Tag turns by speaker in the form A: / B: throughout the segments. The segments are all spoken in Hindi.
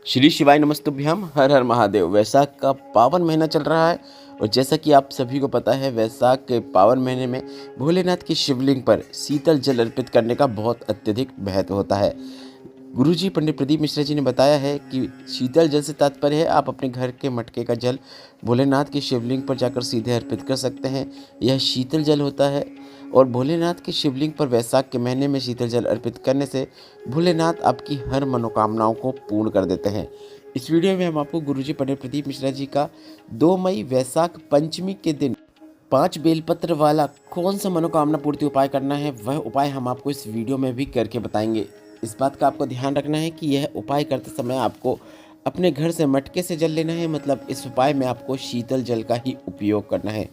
A: श्री शिवाय नमस्तुभ्यम। हर हर महादेव। वैशाख का पावन महीना चल रहा है और जैसा कि आप सभी को पता है, वैशाख के पावन महीने में भोलेनाथ की शिवलिंग पर शीतल जल अर्पित करने का बहुत अत्यधिक महत्व होता है। गुरुजी पंडित प्रदीप मिश्रा जी ने बताया है कि शीतल जल से तात्पर्य है आप अपने घर के मटके का जल भोलेनाथ की शिवलिंग पर जाकर सीधे अर्पित कर सकते हैं। यह शीतल जल होता है और भोलेनाथ की शिवलिंग पर वैशाख के महीने में शीतल जल अर्पित करने से भोलेनाथ आपकी हर मनोकामनाओं को पूर्ण कर देते हैं। इस वीडियो में हम आपको गुरुजी पंडित प्रदीप मिश्रा जी का 2 मई वैशाख पंचमी के दिन 5 बेलपत्र वाला कौन सा मनोकामना पूर्ति उपाय करना है, वह उपाय हम आपको इस वीडियो में भी करके बताएंगे। इस बात का आपको ध्यान रखना है कि यह उपाय करते समय आपको अपने घर से मटके से जल लेना है, मतलब इस उपाय में आपको शीतल जल का ही उपयोग करना है।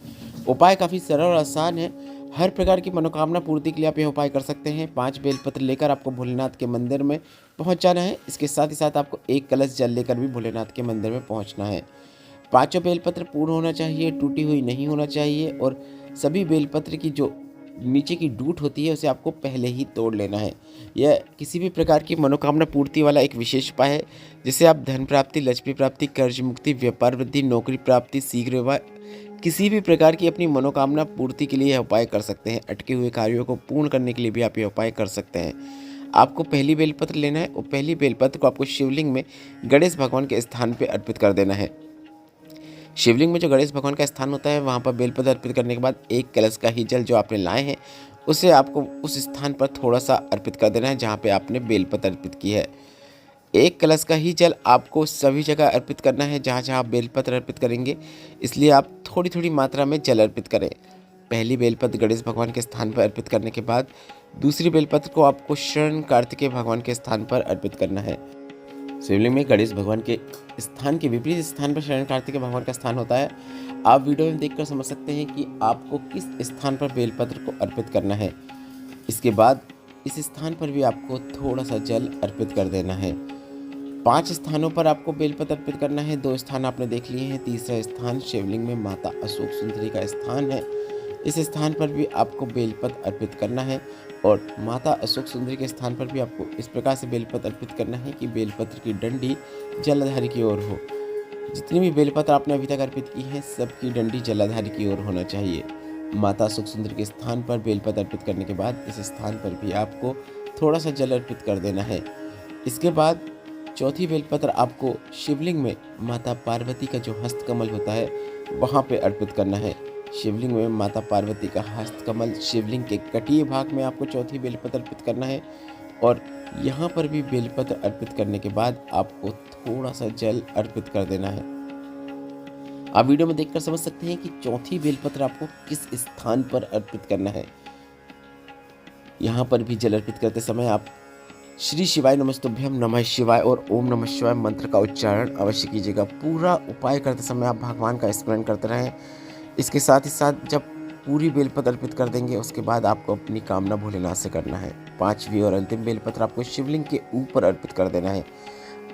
A: उपाय काफ़ी सरल और आसान है। हर प्रकार की मनोकामना पूर्ति के लिए आप यह उपाय कर सकते हैं। 5 बेलपत्र लेकर आपको भोलेनाथ के मंदिर में पहुंच जाना है। इसके साथ ही साथ आपको 1 कलश जल लेकर भी भोलेनाथ के मंदिर में पहुंचना है। 5 बेलपत्र पूर्ण होना चाहिए, टूटी हुई नहीं होना चाहिए और सभी बेलपत्र की जो नीचे की डूट होती है उसे आपको पहले ही तोड़ लेना है। यह किसी भी प्रकार की मनोकामना पूर्ति वाला एक विशेष उपाय है, जिससे आप धन प्राप्ति, लक्ष्मी प्राप्ति, कर्ज मुक्ति, व्यापार वृद्धि, नौकरी प्राप्ति, शीघ्र विवाह, किसी भी प्रकार की अपनी मनोकामना पूर्ति के लिए यह उपाय कर सकते हैं। अटके हुए कार्यों को पूर्ण करने के लिए भी आप यह उपाय कर सकते हैं। आपको पहली बेलपत्र लेना है और पहली बेलपत्र को आपको शिवलिंग में गणेश भगवान के स्थान पर अर्पित कर देना है। शिवलिंग में जो गणेश भगवान का स्थान होता है, वहाँ पर बेलपत्र अर्पित करने के बाद 1 कलश का ही जल जो आपने लाए हैं उसे आपको उस स्थान पर थोड़ा सा अर्पित कर देना है जहाँ पे आपने बेलपत्र अर्पित की है। 1 कलश का ही जल आपको सभी जगह अर्पित करना है जहाँ जहाँ आप बेलपत्र अर्पित करेंगे, इसलिए आप थोड़ी थोड़ी मात्रा में जल अर्पित करें। पहली बेलपत्र गणेश भगवान के स्थान पर अर्पित करने के बाद दूसरी बेलपत्र को आपको शरण कार्तिकेय भगवान के स्थान पर अर्पित करना है। शिवलिंग में गणेश भगवान के स्थान के विपरीत स्थान पर शरण कार्तिकेय भगवान का स्थान होता है। आप वीडियो में देखकर समझ सकते हैं कि आपको किस स्थान पर बेलपत्र को अर्पित करना है। इसके बाद इस स्थान पर भी आपको थोड़ा सा जल अर्पित कर देना है। 5 स्थानों पर आपको बेलपत्र अर्पित करना है। 2 स्थान आपने देख लिए हैं। तीसरा स्थान शिवलिंग में माता अशोक सुंदरी का स्थान है। इस स्थान पर भी आपको बेलपत्र अर्पित करना है और माता अशोक सुंदरी के स्थान पर भी आपको इस प्रकार से बेलपत्र अर्पित करना है कि बेलपत्र की डंडी जलाधारी की ओर हो। जितनी भी बेलपत्र आपने अभी तक अर्पित की है, सबकी डंडी जलाधारी की ओर होना चाहिए। माता अशोक सुंदरी के स्थान पर बेलपत्र अर्पित करने के बाद इस स्थान पर भी आपको थोड़ा सा जल अर्पित कर देना है। इसके बाद चौथी बेलपत्र आपको शिवलिंग में माता पार्वती का जो हस्तकमल होता है वहाँ पे अर्पित करना है। शिवलिंग में माता पार्वती का हस्तकमल शिवलिंग के कटीय भाग में आपको चौथी बेलपत्र अर्पित करना है और यहाँ पर भी बेलपत्र अर्पित करने के बाद आपको थोड़ा सा जल अर्पित कर देना है। आप वीडियो में देखकर समझ सकते हैं कि चौथी बेलपत्र आपको किस स्थान पर अर्पित करना है। यहाँ पर भी जल अर्पित करते समय आप श्री शिवाय नमस्तुभ्यम, नमः शिवाय और ओम नमः शिवाय मंत्र का उच्चारण अवश्य कीजिएगा। पूरा उपाय करते समय आप भगवान का स्मरण करते रहें। इसके साथ ही साथ जब पूरी बेलपत्र अर्पित कर देंगे उसके बाद आपको अपनी कामना भोलेनाथ से करना है। 5वीं और अंतिम बेलपत्र आपको शिवलिंग के ऊपर अर्पित कर देना है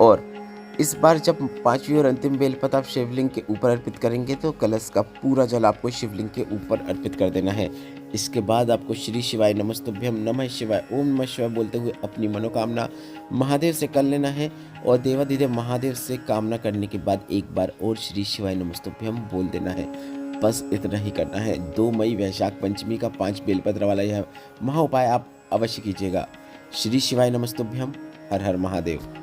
A: और इस बार जब 5वीं और अंतिम बेलपत्र आप शिवलिंग के ऊपर अर्पित करेंगे तो कलश का पूरा जल आपको शिवलिंग के ऊपर अर्पित कर देना है। इसके बाद आपको श्री शिवाय नमस्तुभ्यम, नमः शिवाय, ओम नमः शिवाय बोलते हुए अपनी मनोकामना महादेव से कर लेना है और देवाधिदेव महादेव से कामना करने के बाद एक बार और श्री शिवाय नमस्तुभ्यम बोल देना है। बस इतना ही करना है। 2 मई वैशाख पंचमी का 5 बेलपत्र वाला यह महा उपाय आप अवश्य कीजिएगा। श्री शिवाय नमस्तुभ्यम। हर हर महादेव।